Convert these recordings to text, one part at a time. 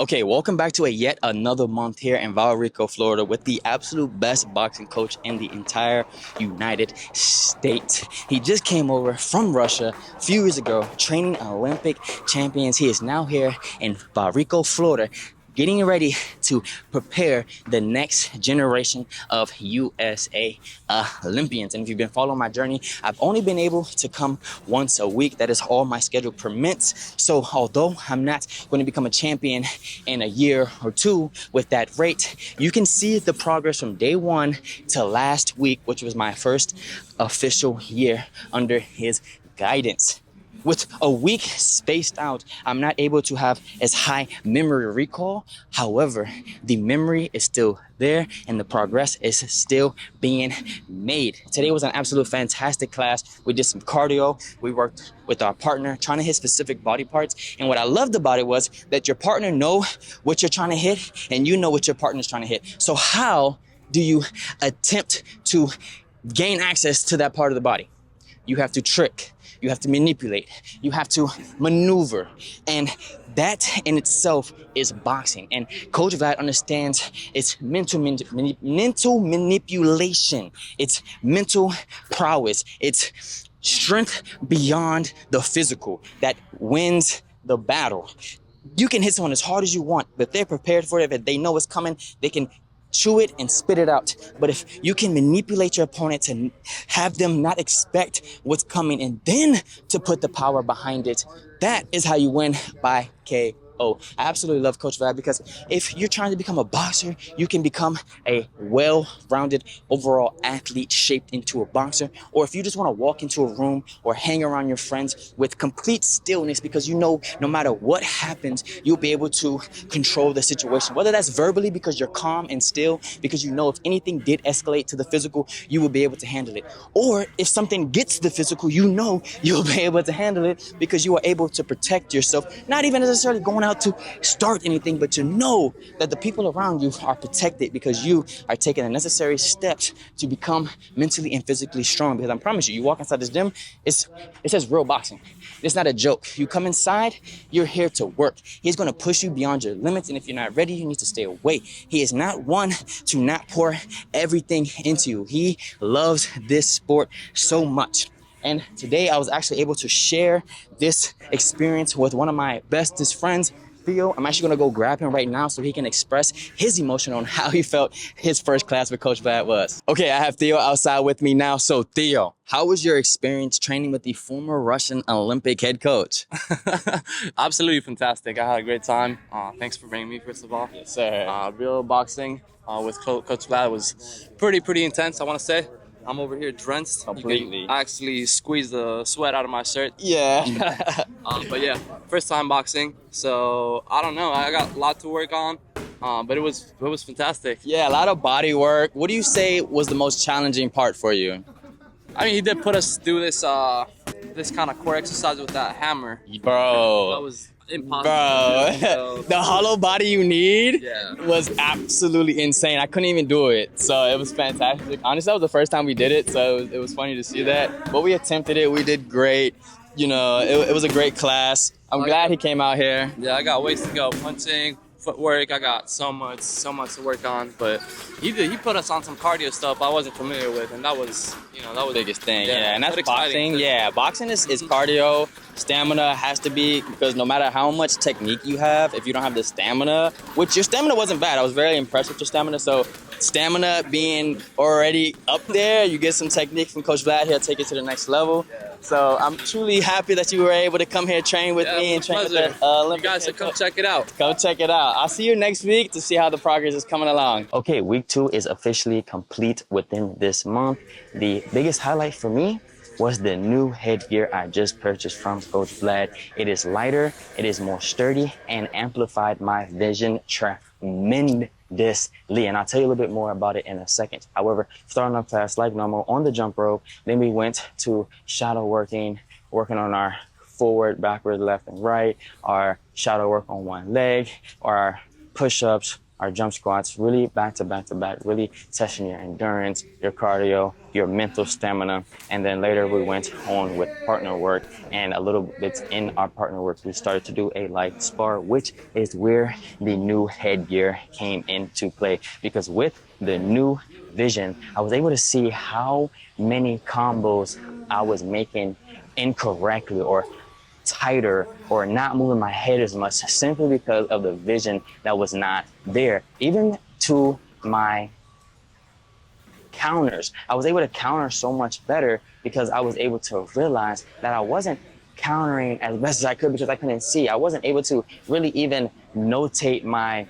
Okay, welcome back to yet another month here in Valrico, Florida, with the absolute best boxing coach in the entire United States. He just came over from Russia a few years ago, training Olympic champions. He is now here in Valrico, Florida, getting ready to prepare the next generation of USA Olympians. And if you've been following my journey, I've only been able to come once a week. That is all my schedule permits. So although I'm not going to become a champion in a year or two with that rate, you can see the progress from day one to last week, which was my first official year under his guidance. With a week spaced out, I'm not able to have as high memory recall. However, the memory is still there and the progress is still being made. Today was an absolute fantastic class. We did some cardio. We worked with our partner, trying to hit specific body parts. And what I loved about it was that your partner know what you're trying to hit and you know what your partner's trying to hit. So how do you attempt to gain access to that part of the body? You have to trick. You have to manipulate. You have to maneuver. And that in itself is boxing. And Coach Vlad understands it's mental manipulation. It's mental prowess. It's strength beyond the physical that wins the battle. You can hit someone as hard as you want, but they're prepared for it. If they know it's coming, they can chew it and spit it out. But if you can manipulate your opponent to have them not expect what's coming and then to put the power behind it, that is how you win by KO. I absolutely love Coach Vlad because if you're trying to become a boxer, you can become a well-rounded overall athlete shaped into a boxer. Or if you just want to walk into a room or hang around your friends with complete stillness because you know no matter what happens, you'll be able to control the situation. Whether that's verbally because you're calm and still, because you know if anything did escalate to the physical, you will be able to handle it. Or if something gets to the physical, you know you'll be able to handle it because you are able to protect yourself, not even necessarily going out to start anything, but to know that the people around you are protected because you are taking the necessary steps to become mentally and physically strong. Because I promise you, you walk inside this gym, it says real boxing. It's not a joke. You come inside, you're here to work. He's going to push you beyond your limits, and if you're not ready, you need to stay away. He is not one to not pour everything into you. He loves this sport so much. And today I was actually able to share this experience with one of my bestest friends, Theo. I'm actually gonna go grab him right now so he can express his emotion on how he felt his first class with Coach Vlad was. Okay, I have Theo outside with me now. So Theo, how was your experience training with the former Russian Olympic head coach? Absolutely fantastic. I had a great time. Thanks for bringing me, first of all. Yes, sir. Real boxing with Coach Vlad was pretty intense, I want to say. I'm over here drenched. Completely. You can actually squeeze the sweat out of my shirt. Yeah. But yeah, first time boxing. So I don't know. I got a lot to work on. But it was fantastic. Yeah, a lot of body work. What do you say was the most challenging part for you? I mean, he did put us through this kind of core exercise with that hammer. Bro. That was impossible. Bro, the hollow body you need Yeah. was absolutely insane. I couldn't even do it. So it was fantastic. Honestly, that was the first time we did it. So it was funny to see that. But we attempted it. We did great. You know, it was a great class. I'm glad he came out here. Yeah, I got ways to go. Punching, footwork, I got so much to work on. But he put us on some cardio stuff I wasn't familiar with, and that was The biggest thing. Yeah, And that's but boxing. exciting. Yeah, boxing is cardio. Stamina has to be, because no matter how much technique you have, if you don't have the stamina, which your stamina wasn't bad. I was very impressed with your stamina. So stamina being already up there, you get some technique from Coach Vlad. He'll take it to the next level. So I'm truly happy that you were able to come here, train with me, and train with the Olympic. You guys should come check it out. Come check it out. I'll see you next week to see how the progress is coming along. Okay, week 2 is officially complete within this month. The biggest highlight for me was the new headgear I just purchased from Coach Vlad. It is lighter, it is more sturdy, and amplified my vision tremendously. And I'll tell you a little bit more about it in a second. However, starting off class like normal on the jump rope, then we went to shadow working on our forward, backward, left, and right, our shadow work on one leg, our push-ups, our jump squats, really back to back to back, really testing your endurance, your cardio, your mental stamina. And then later we went on with partner work, and a little bit in our partner work, we started to do a light spar, which is where the new headgear came into play. Because with the new vision, I was able to see how many combos I was making incorrectly or tighter or not moving my head as much simply because of the vision that was not there. Even to my counters, I was able to counter so much better because I was able to realize that I wasn't countering as best as I could because I couldn't see. I wasn't able to really even notate my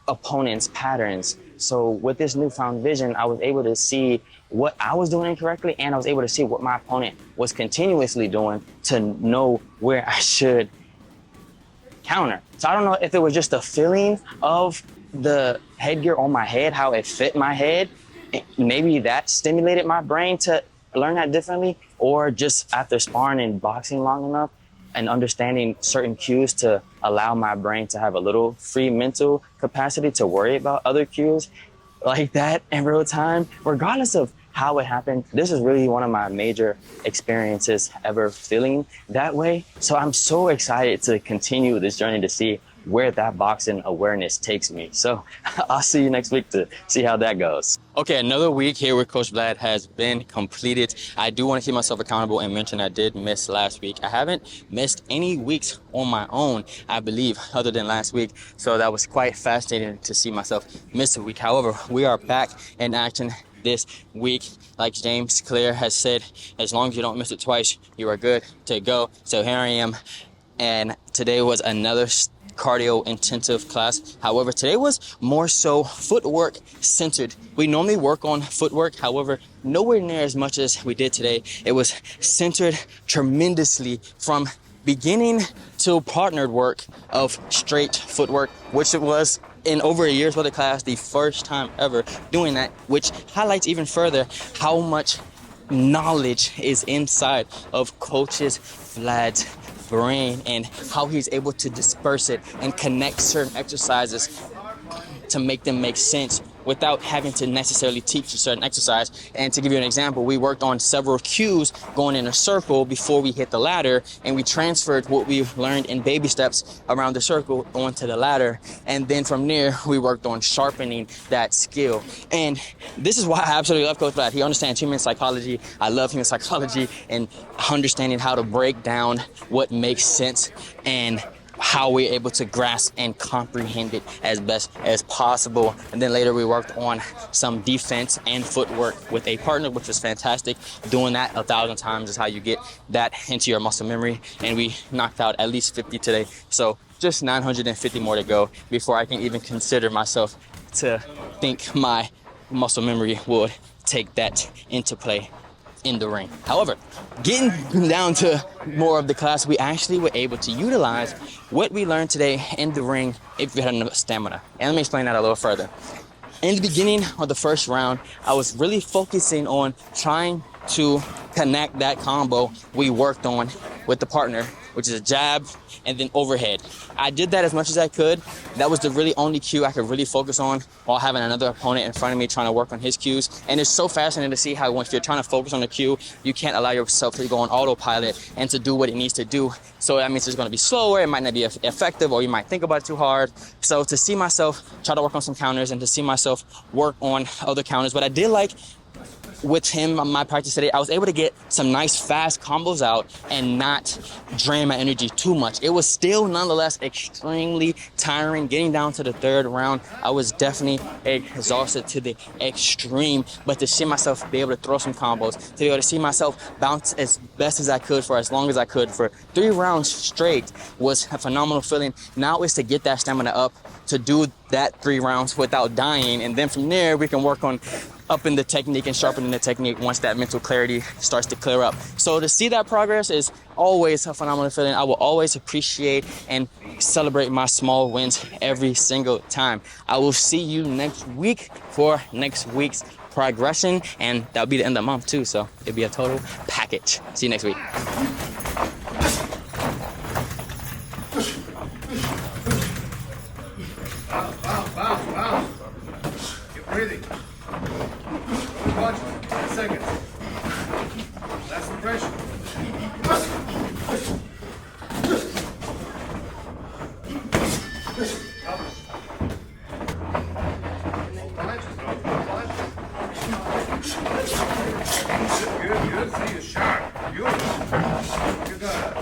opponent's patterns. So with this newfound vision, I was able to see what I was doing incorrectly, and I was able to see what my opponent was continuously doing to know where I should counter. So I don't know if it was just the feeling of the headgear on my head, how it fit my head. Maybe that stimulated my brain to learn that differently, or just after sparring and boxing long enough and understanding certain cues to allow my brain to have a little free mental capacity to worry about other cues like that in real time, regardless of how it happened. This is really one of my major experiences ever feeling that way. So I'm so excited to continue this journey to see where that boxing awareness takes me. So I'll see you next week to see how that goes. Okay, another week here with Coach Vlad has been completed. I do want to keep myself accountable and mention I did miss last week. I haven't missed any weeks on my own, I believe, other than last week. So that was quite fascinating to see myself miss a week. However, we are back in action this week. Like James Clear has said, as long as you don't miss it twice, you are good to go. So here I am, and today was another cardio intensive class. However, today was more so footwork centered. We normally work on footwork, however, nowhere near as much as we did today. It was centered tremendously from beginning to partnered work of straight footwork, which it was in over a year's worth of class, the first time ever doing that, which highlights even further how much knowledge is inside of Coach's Vlad's brain and how he's able to disperse it and connect certain exercises to make them make sense without having to necessarily teach a certain exercise. And to give you an example, we worked on several cues going in a circle before we hit the ladder, and we transferred what we learned in baby steps around the circle onto the ladder. And then from there, we worked on sharpening that skill. And this is why I absolutely love Coach Vlad. He understands human psychology. I love human psychology and understanding how to break down what makes sense and how we're able to grasp and comprehend it as best as possible. And then later we worked on some defense and footwork with a partner, which was fantastic. Doing that 1,000 times is how you get that into your muscle memory. And we knocked out at least 50 today. So just 950 more to go before I can even consider myself to think my muscle memory would take that into play in the ring. However, getting down to more of the class, we actually were able to utilize what we learned today in the ring if we had enough stamina. And let me explain that a little further. In the beginning of the first round, I was really focusing on trying to connect that combo we worked on with the partner, which is a jab and then overhead. I did that as much as I could. That was the really only cue I could really focus on while having another opponent in front of me trying to work on his cues. And it's so fascinating to see how once you're trying to focus on the cue, you can't allow yourself to go on autopilot and to do what it needs to do. So that means it's going to be slower, it might not be effective, or you might think about it too hard. So to see myself try to work on some counters and to see myself work on other counters, what I did like with him on my practice today, I was able to get some nice fast combos out and not drain my energy too much. It was still nonetheless extremely tiring. Getting down to the third round, I was definitely exhausted to the extreme, but to see myself be able to throw some combos, to be able to see myself bounce as best as I could for as long as I could for 3 rounds straight was a phenomenal feeling. Now is to get that stamina up to do that 3 rounds without dying, and then from there we can work on upping the technique and sharpening the technique once that mental clarity starts to clear up. So to see that progress is always a phenomenal feeling. I will always appreciate and celebrate my small wins every single time. I will see you next week for next week's progression, and that'll be the end of the month too, so it'll be a total package. See you next week. Wow. breathing. Only watch it. 10 seconds. That's the pressure. Up. Good, good. See, you're sharp. Beautiful. You got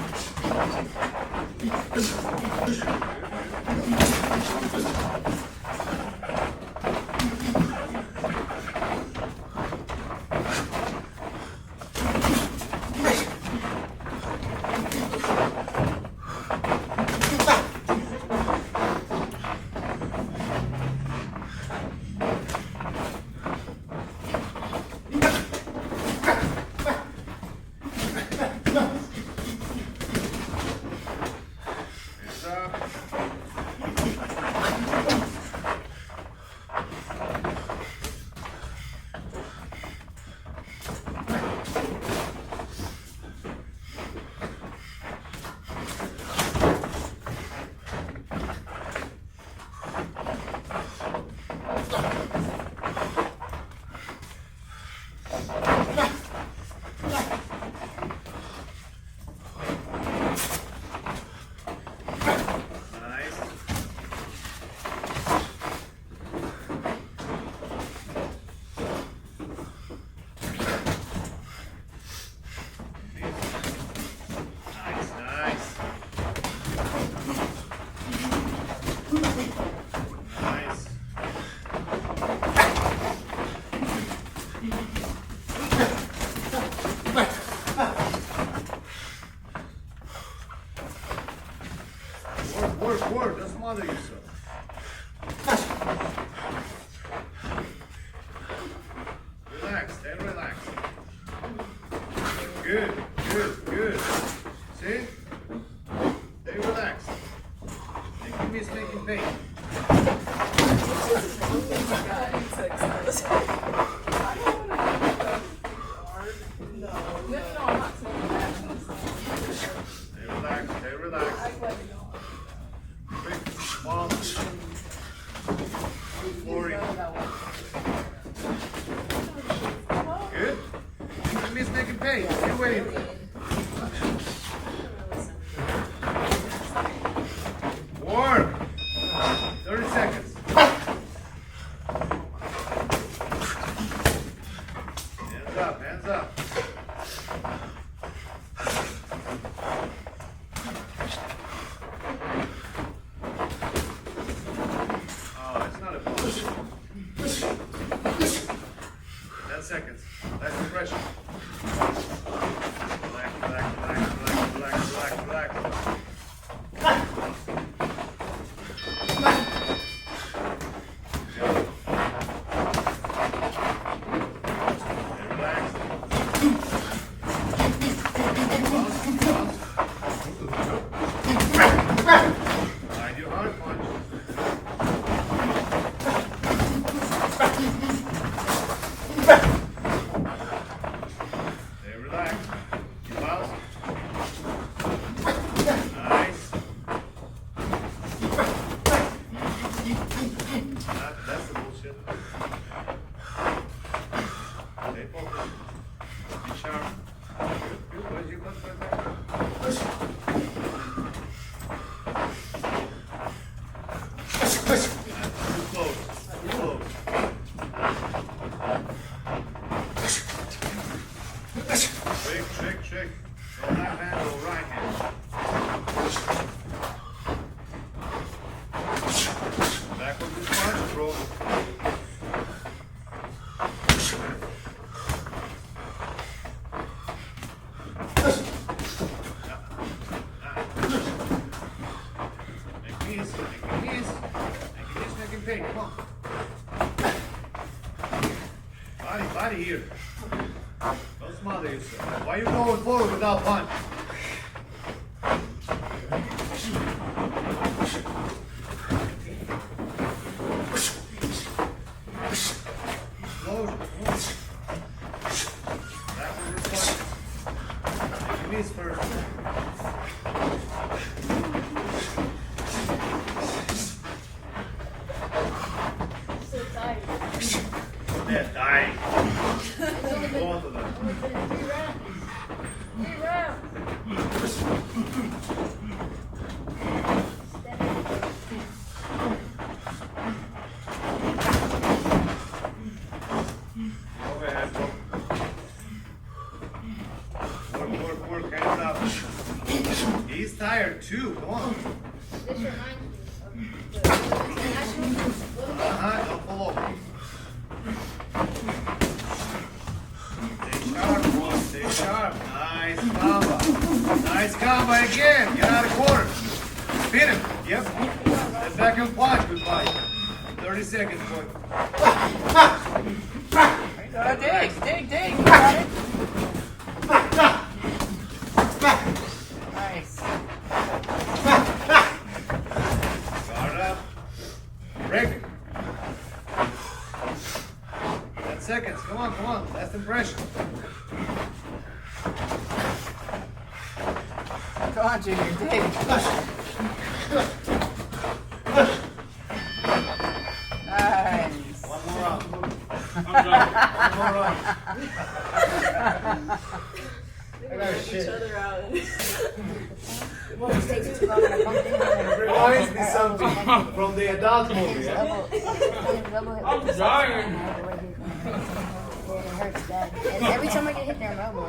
work. Don't smother yourself. Relax. Stay relaxed. Good. See? Stay relaxed. Making me making pain. Stay relaxed. Quick, small, flooring. Good. Making me making pain. What are you waiting for? Work. 30 seconds. Hands up. Oh, it's not a push. 10 seconds. That's the pressure. Relax. Find your hard punch. Stay relaxed. You bounce. Nice. That's the bullshit. Stay focused. Be sharp. Good. Where's your punch right there? Too close. Shake. Go left hand, go right hand. Back with this punch, bro. Making pain. Come on. Body here. Don't smother yourself. Why are you going forward without punch? Explosion. Back with this punch. Make your knees first. So tired. dead, dying. Both of them. Overhead. Work, hands up. He's tired too, come on. This reminds me of the national. Don't pull over. Stay sharp, boy, stay sharp. Nice combo. Nice combo again. Get out of quarter. Spin him. Yep. The second punch, goodbye. 30 seconds, boy. Dig. You got it. Nice. Guard up. Break it. 10 seconds. Come on. Last impression. Come on, Junior. Dig. Nice. One more round. One more round. I got shit. Reminds me something from the adult movie. Yeah? I'm dying. It hurts bad. And every time I get hit there, my elbow,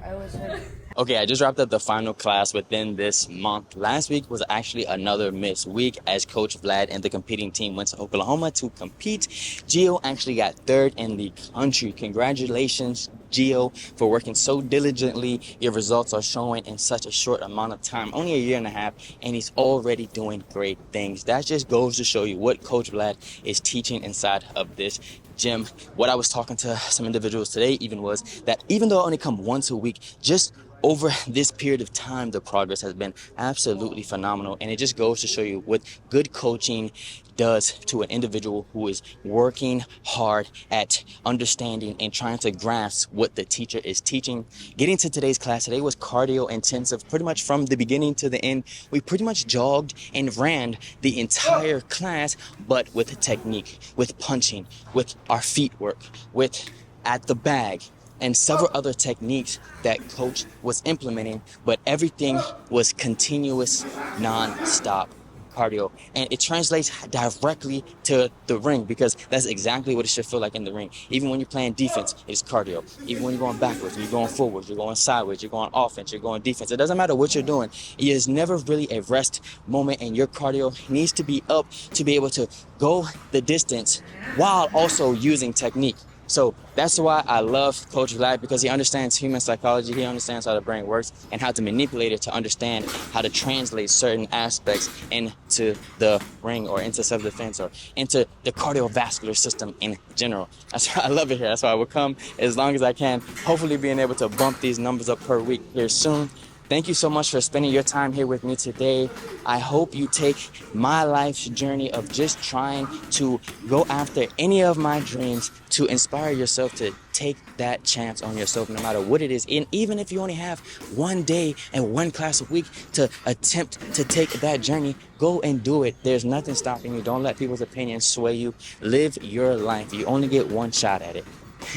I always hurt. Okay, I just wrapped up the final class within this month. Last week was actually another missed week as Coach Vlad and the competing team went to Oklahoma to compete. Gio actually got third in the country. Congratulations, Gio, for working so diligently. Your results are showing in such a short amount of time, only a year and a half, and he's already doing great things. That just goes to show you what Coach Vlad is teaching inside of this gym. What I was talking to some individuals today even was that even though I only come once a week, just over this period of time, the progress has been absolutely phenomenal. And it just goes to show you what good coaching does to an individual who is working hard at understanding and trying to grasp what the teacher is teaching. Getting to today's class, today was cardio intensive, pretty much from the beginning to the end. We pretty much jogged and ran the entire class, but with technique, with punching, with our feet work, with at the bag, and several other techniques that coach was implementing, but everything was continuous, non-stop cardio. And it translates directly to the ring because that's exactly what it should feel like in the ring. Even when you're playing defense, it's cardio. Even when you're going backwards, you're going forwards, you're going sideways, you're going offense, you're going defense. It doesn't matter what you're doing. It is never really a rest moment, and your cardio needs to be up to be able to go the distance while also using technique. So that's why I love Coach Vlad, because he understands human psychology. He understands how the brain works and how to manipulate it to understand how to translate certain aspects into the ring or into self-defense or into the cardiovascular system in general. That's why I love it here. That's why I will come as long as I can, hopefully being able to bump these numbers up per week here soon. Thank you so much for spending your time here with me today. I hope you take my life's journey of just trying to go after any of my dreams to inspire yourself to take that chance on yourself, no matter what it is. And even if you only have one day and one class a week to attempt to take that journey, go and do it. There's nothing stopping you. Don't let people's opinions sway you. Live your life. You only get one shot at it.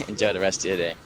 Enjoy the rest of your day.